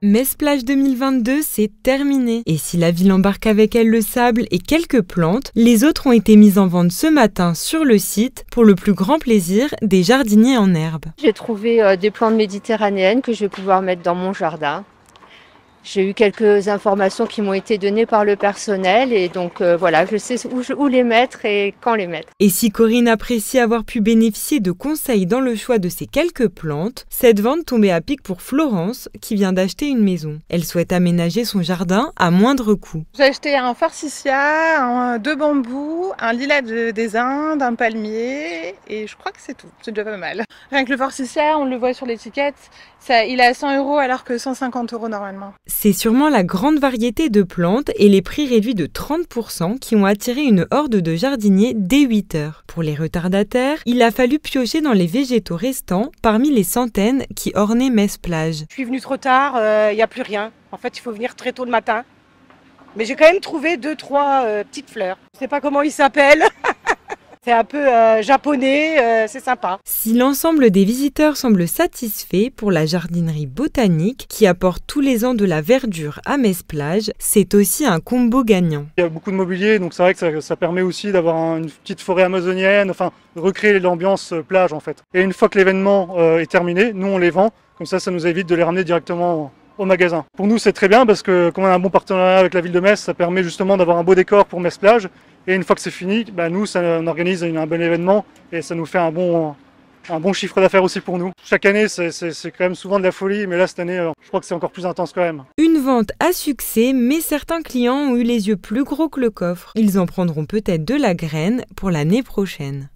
Metz-Plage 2022, c'est terminé. Et si la ville embarque avec elle le sable et quelques plantes, les autres ont été mises en vente ce matin sur le site pour le plus grand plaisir des jardiniers en herbe. J'ai trouvé des plantes méditerranéennes que je vais pouvoir mettre dans mon jardin. J'ai eu quelques informations qui m'ont été données par le personnel et donc voilà, je sais où les mettre et quand les mettre. Et si Corinne apprécie avoir pu bénéficier de conseils dans le choix de ces quelques plantes, cette vente tombait à pic pour Florence qui vient d'acheter une maison. Elle souhaite aménager son jardin à moindre coût. J'ai acheté un forsythia, 2 bambous, un lilas des Indes, un palmier et je crois que c'est tout. C'est déjà pas mal. Rien que le forsythia, on le voit sur l'étiquette, il est à 100 € alors que 150 € normalement. C'est sûrement la grande variété de plantes et les prix réduits de 30% qui ont attiré une horde de jardiniers dès 8 heures. Pour les retardataires, il a fallu piocher dans les végétaux restants parmi les centaines qui ornaient Metz-Plage. Je suis venue trop tard, il n'y a plus rien. En fait, il faut venir très tôt le matin. Mais j'ai quand même trouvé 2-3 petites fleurs. Je ne sais pas comment ils s'appellent. C'est un peu japonais, c'est sympa. Si l'ensemble des visiteurs semble satisfait pour la jardinerie botanique qui apporte tous les ans de la verdure à Metz-Plage, c'est aussi un combo gagnant. Il y a beaucoup de mobilier, donc c'est vrai que ça permet aussi d'avoir une petite forêt amazonienne, enfin de recréer l'ambiance plage en fait. Et une fois que l'événement est terminé, nous on les vend, comme ça nous évite de les ramener directement au magasin. Pour nous c'est très bien parce que comme on a un bon partenariat avec la ville de Metz, ça permet justement d'avoir un beau décor pour Metz-Plage. Et une fois que c'est fini, nous, on organise un bon événement et ça nous fait un bon chiffre d'affaires aussi pour nous. Chaque année, c'est quand même souvent de la folie, mais là, cette année, je crois que c'est encore plus intense quand même. Une vente à succès, mais certains clients ont eu les yeux plus gros que le coffre. Ils en prendront peut-être de la graine pour l'année prochaine.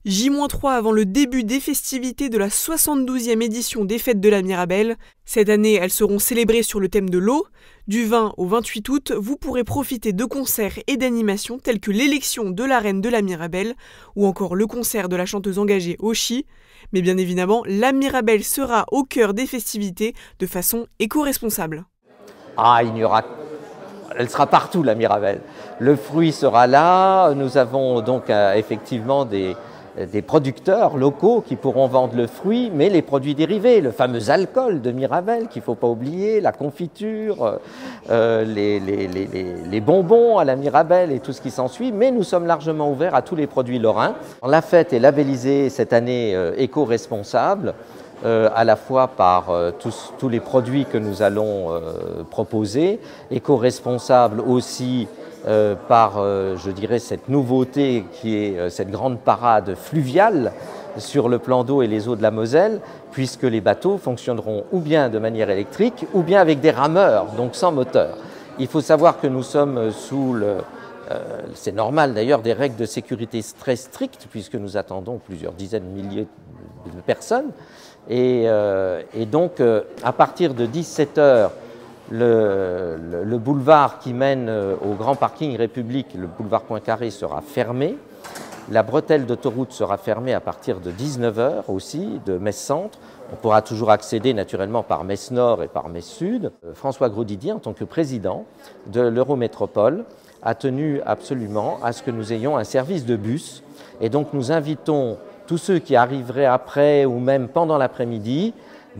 J-3 avant le début des festivités de la 72e édition des Fêtes de la Mirabelle. Cette année, elles seront célébrées sur le thème de l'eau. Du 20 au 28 août, vous pourrez profiter de concerts et d'animations tels que l'élection de la reine de la Mirabelle ou encore le concert de la chanteuse engagée Oshi. Mais bien évidemment, la Mirabelle sera au cœur des festivités de façon éco-responsable. Elle sera partout, la Mirabelle. Le fruit sera là. Nous avons donc effectivement des producteurs locaux qui pourront vendre le fruit, mais les produits dérivés, le fameux alcool de Mirabelle qu'il ne faut pas oublier, la confiture, les bonbons à la Mirabelle et tout ce qui s'ensuit, mais nous sommes largement ouverts à tous les produits lorrains. La fête est labellisée cette année éco-responsable, à la fois par tous les produits que nous allons proposer, éco-responsable aussi par, je dirais, cette nouveauté qui est cette grande parade fluviale sur le plan d'eau et les eaux de la Moselle, puisque les bateaux fonctionneront ou bien de manière électrique ou bien avec des rameurs, donc sans moteur. Il faut savoir que nous sommes sous c'est normal d'ailleurs, des règles de sécurité très strictes, puisque nous attendons plusieurs dizaines de milliers de personnes. Et donc, à partir de 17 h, le boulevard qui mène au Grand Parking République, le boulevard Poincaré, sera fermé. La bretelle d'autoroute sera fermée à partir de 19 h aussi, de Metz Centre. On pourra toujours accéder naturellement par Metz Nord et par Metz Sud. François Grosdidier, en tant que président de l'Eurométropole, a tenu absolument à ce que nous ayons un service de bus. Et donc nous invitons tous ceux qui arriveraient après ou même pendant l'après-midi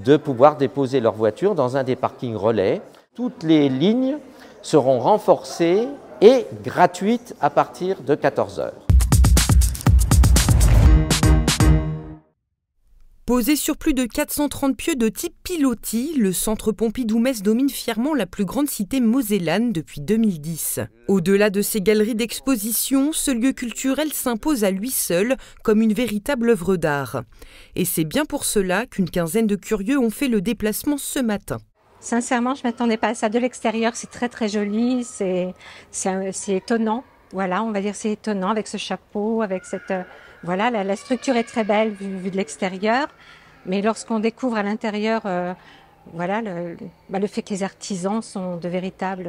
de pouvoir déposer leur voiture dans un des parkings relais. Toutes les lignes seront renforcées et gratuites à partir de 14 h. Posé sur plus de 430 pieux de type pilotis, le centre Pompidou-Metz domine fièrement la plus grande cité mosellane depuis 2010. Au-delà de ses galeries d'exposition, ce lieu culturel s'impose à lui seul comme une véritable œuvre d'art. Et c'est bien pour cela qu'une quinzaine de curieux ont fait le déplacement ce matin. Sincèrement, je ne m'attendais pas à ça. De l'extérieur, c'est très très joli, c'est étonnant. Voilà, on va dire c'est étonnant avec ce chapeau, avec cette... Voilà, la structure est très belle vue de l'extérieur, mais lorsqu'on découvre à l'intérieur, voilà, le fait que les artisans sont de véritables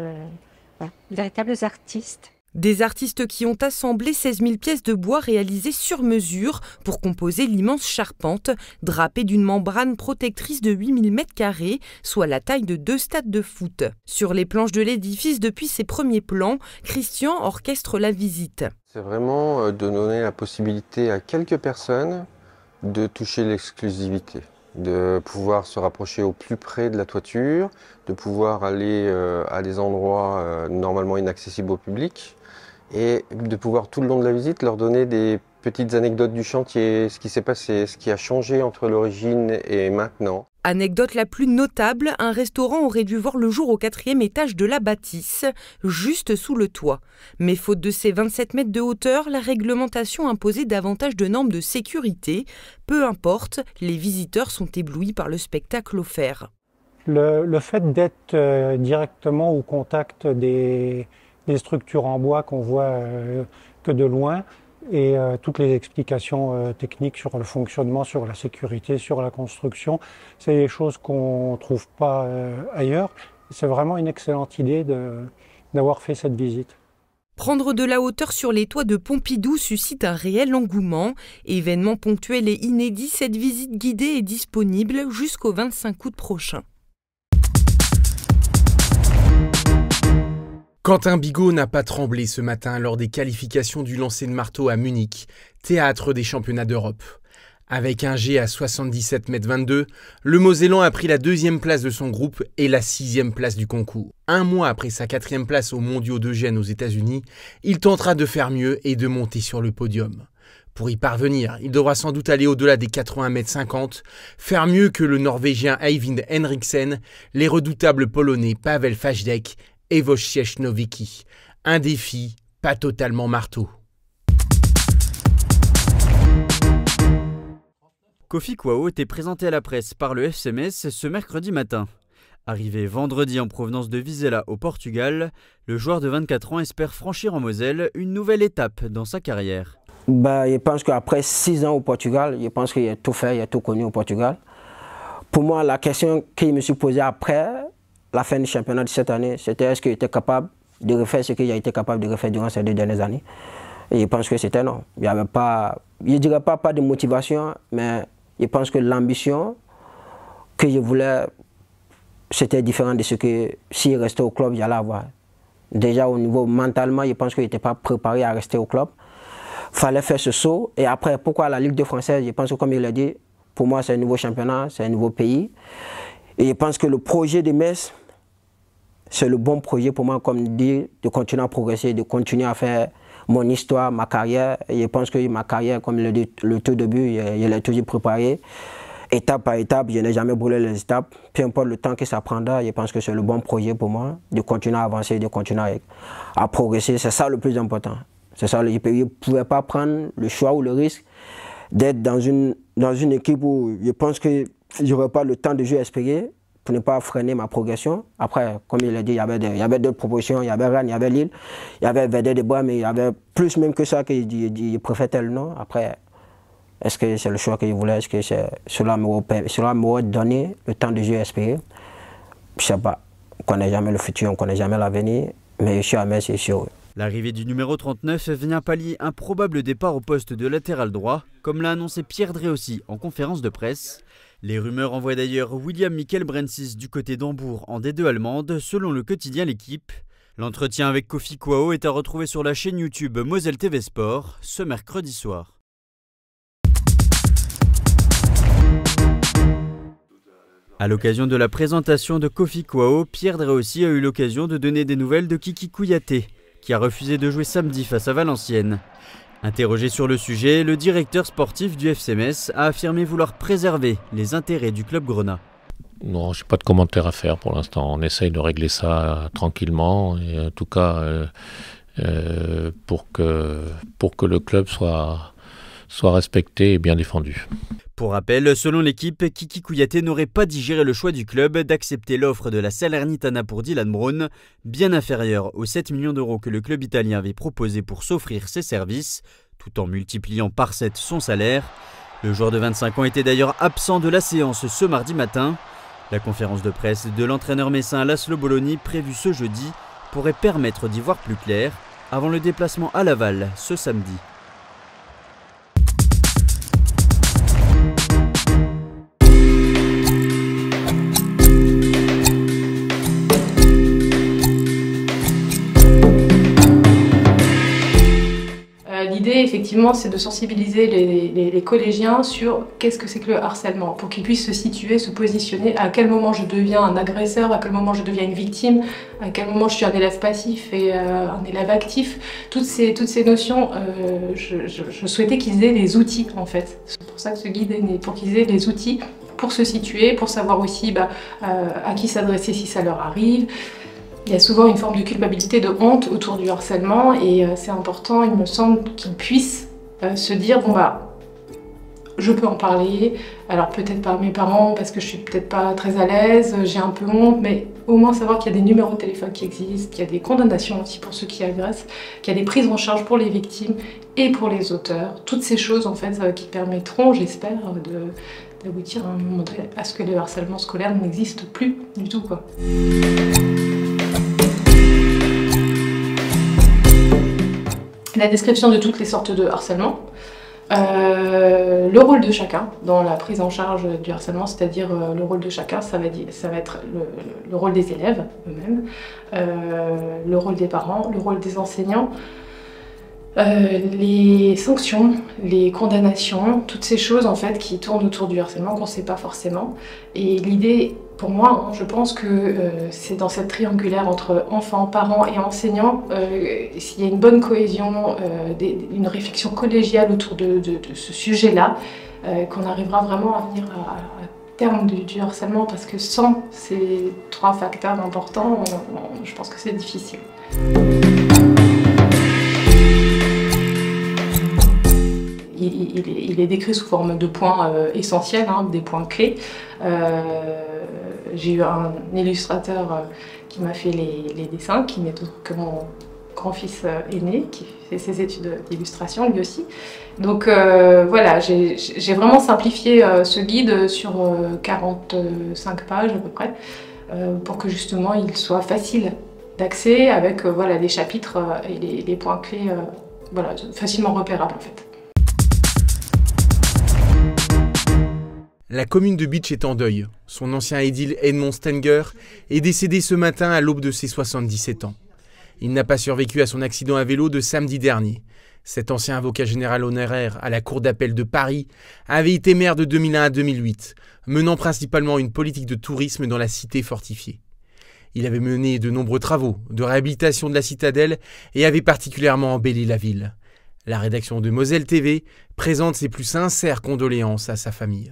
artistes. Des artistes qui ont assemblé 16 000 pièces de bois réalisées sur mesure pour composer l'immense charpente, drapée d'une membrane protectrice de 8 000 m², soit la taille de 2 stades de foot. Sur les planches de l'édifice, depuis ses premiers plans, Christian orchestre la visite. C'est vraiment de donner la possibilité à quelques personnes de toucher l'exclusivité, de pouvoir se rapprocher au plus près de la toiture, de pouvoir aller à des endroits normalement inaccessibles au public et de pouvoir tout le long de la visite leur donner des petites anecdotes du chantier, ce qui s'est passé, ce qui a changé entre l'origine et maintenant. Anecdote la plus notable, un restaurant aurait dû voir le jour au 4e étage de la bâtisse, juste sous le toit. Mais faute de ses 27 mètres de hauteur, la réglementation imposait davantage de normes de sécurité. Peu importe, les visiteurs sont éblouis par le spectacle offert. Le fait d'être directement au contact des structures en bois qu'on voit que de loin, et toutes les explications techniques sur le fonctionnement, sur la sécurité, sur la construction, c'est des choses qu'on ne trouve pas ailleurs. C'est vraiment une excellente idée d'avoir fait cette visite. Prendre de la hauteur sur les toits de Pompidou suscite un réel engouement. Événement ponctuel et inédit, cette visite guidée est disponible jusqu'au 25 août prochain. Quentin Bigot n'a pas tremblé ce matin lors des qualifications du lancer de marteau à Munich, théâtre des championnats d'Europe. Avec un G à 77,22 m, le Mosellan a pris la 2e place de son groupe et la 6e place du concours. Un mois après sa 4e place aux Mondiaux de Gênes aux États-Unis, il tentera de faire mieux et de monter sur le podium. Pour y parvenir, il devra sans doute aller au-delà des 80,50 m, faire mieux que le Norvégien Eivind Henriksen, les redoutables Polonais Pavel Fajdek et Wojciech Nowicki. Un défi pas totalement marteau. Kofi Kouao était présenté à la presse par le FC Metz ce mercredi matin. Arrivé vendredi en provenance de Vizela au Portugal, le joueur de 24 ans espère franchir en Moselle une nouvelle étape dans sa carrière. Je pense qu'après 6 ans au Portugal, je pense qu'il a tout fait, il a tout connu au Portugal. Pour moi, la question que je me suis posée après la fin du championnat de cette année, c'était est-ce qu'il était capable de refaire ce qu'il a été capable de refaire durant ces 2 dernières années. Et je pense que c'était non. Il n'y avait pas, je ne dirais pas de motivation, mais je pense que l'ambition que je voulais, c'était différent de ce que s'il restait au club, j'allais avoir. Déjà au niveau mentalement, je pense qu'il n'était pas préparé à rester au club. Il fallait faire ce saut. Et après, pourquoi la Ligue 2 française? Je pense que comme il l'a dit, pour moi c'est un nouveau championnat, c'est un nouveau pays. Et je pense que le projet de Metz, c'est le bon projet pour moi, comme dit, de continuer à progresser, de continuer à faire mon histoire, ma carrière. Et je pense que ma carrière, comme il l'a dit le tout début, je l'ai toujours préparée. Étape par étape, je n'ai jamais brûlé les étapes. Peu importe le temps que ça prendra, je pense que c'est le bon projet pour moi, de continuer à avancer, de continuer à progresser. C'est ça le plus important. C'est ça, je ne pouvais pas prendre le choix ou le risque d'être dans une équipe où je pense que je n'aurais pas le temps de jeu espéré pour ne pas freiner ma progression. Après, comme il l'a dit, il y avait d'autres propositions, il y avait Rennes, il y avait Lille, il y avait Vedder de Bois, mais il y avait plus même que ça que je préfère tel nom. Après, est-ce que c'est le choix que je voulais? Est-ce que cela m'aurait donné le temps de jeu espéré? Je ne sais pas. On ne connaît jamais le futur, on ne connaît jamais l'avenir, mais je suis à Metz, c'est sûr. L'arrivée du numéro 39 vient pallier un probable départ au poste de latéral droit, comme l'a annoncé Pierre Dréossi en conférence de presse. Les rumeurs envoient d'ailleurs William Michael Brensis du côté d'Hambourg en D2 allemande, selon le quotidien L'Équipe. L'entretien avec Kofi Kouao est à retrouver sur la chaîne YouTube Moselle TV Sport ce mercredi soir. À l'occasion de la présentation de Kofi Kouao, Pierre Dréossi a eu l'occasion de donner des nouvelles de Kiki Kouyaté, qui a refusé de jouer samedi face à Valenciennes. Interrogé sur le sujet, le directeur sportif du FC Metz a affirmé vouloir préserver les intérêts du club grenat. Non, je n'ai pas de commentaire à faire pour l'instant. On essaye de régler ça tranquillement, et en tout cas pour que le club soit respecté et bien défendu. Pour rappel, selon L'Équipe, Kiki Kouyaté n'aurait pas digéré le choix du club d'accepter l'offre de la Salernitana pour Dylan Brown, bien inférieure aux 7 millions d'euros que le club italien avait proposé pour s'offrir ses services, tout en multipliant par 7 son salaire. Le joueur de 25 ans était d'ailleurs absent de la séance ce mardi matin. La conférence de presse de l'entraîneur messin Laszlo Bologna, prévue ce jeudi, pourrait permettre d'y voir plus clair avant le déplacement à Laval ce samedi. l'idée, effectivement, c'est de sensibiliser les collégiens sur qu'est-ce que c'est que le harcèlement, pour qu'ils puissent se situer, se positionner, à quel moment je deviens un agresseur, à quel moment je deviens une victime, à quel moment je suis un élève passif et un élève actif. Toutes ces notions, je souhaitais qu'ils aient les outils, en fait. C'est pour ça que ce guide est né, pour qu'ils aient les outils pour se situer, pour savoir aussi à qui s'adresser si ça leur arrive. Il y a souvent une forme de culpabilité, de honte autour du harcèlement et c'est important, il me semble, qu'ils puissent se dire bon je peux en parler, alors peut-être pas à mes parents parce que je suis peut-être pas très à l'aise, j'ai un peu honte, mais au moins savoir qu'il y a des numéros de téléphone qui existent, qu'il y a des condamnations aussi pour ceux qui agressent, qu'il y a des prises en charge pour les victimes et pour les auteurs. Toutes ces choses en fait qui permettront, j'espère, d'aboutir à un moment donné à ce que le harcèlement scolaire n'existe plus du tout, quoi. La description de toutes les sortes de harcèlement, le rôle de chacun dans la prise en charge du harcèlement, c'est-à-dire le rôle de chacun, ça va être le rôle des élèves eux-mêmes, le rôle des parents, le rôle des enseignants, les sanctions, les condamnations, toutes ces choses en fait qui tournent autour du harcèlement qu'on ne sait pas forcément. Et l'idée, pour moi, je pense que c'est dans cette triangulaire entre enfants, parents et enseignants, s'il y a une bonne cohésion, une réflexion collégiale autour de ce sujet-là, qu'on arrivera vraiment à venir à terme du harcèlement, parce que sans ces trois facteurs importants, je pense que c'est difficile. Il est décrit sous forme de points essentiels, des points clés. J'ai eu un illustrateur qui m'a fait les dessins, qui n'est autre que mon grand-fils aîné, qui fait ses études d'illustration lui aussi. Donc voilà, j'ai vraiment simplifié ce guide sur 45 pages à peu près, pour que justement il soit facile d'accès avec voilà, les chapitres et les points clés voilà, facilement repérables en fait. La commune de Bitche est en deuil. Son ancien édile Edmond Stenger est décédé ce matin à l'aube de ses 77 ans. Il n'a pas survécu à son accident à vélo de samedi dernier. Cet ancien avocat général honoraire à la Cour d'appel de Paris avait été maire de 2001 à 2008, menant principalement une politique de tourisme dans la cité fortifiée. Il avait mené de nombreux travaux de réhabilitation de la citadelle et avait particulièrement embelli la ville. La rédaction de Moselle TV présente ses plus sincères condoléances à sa famille.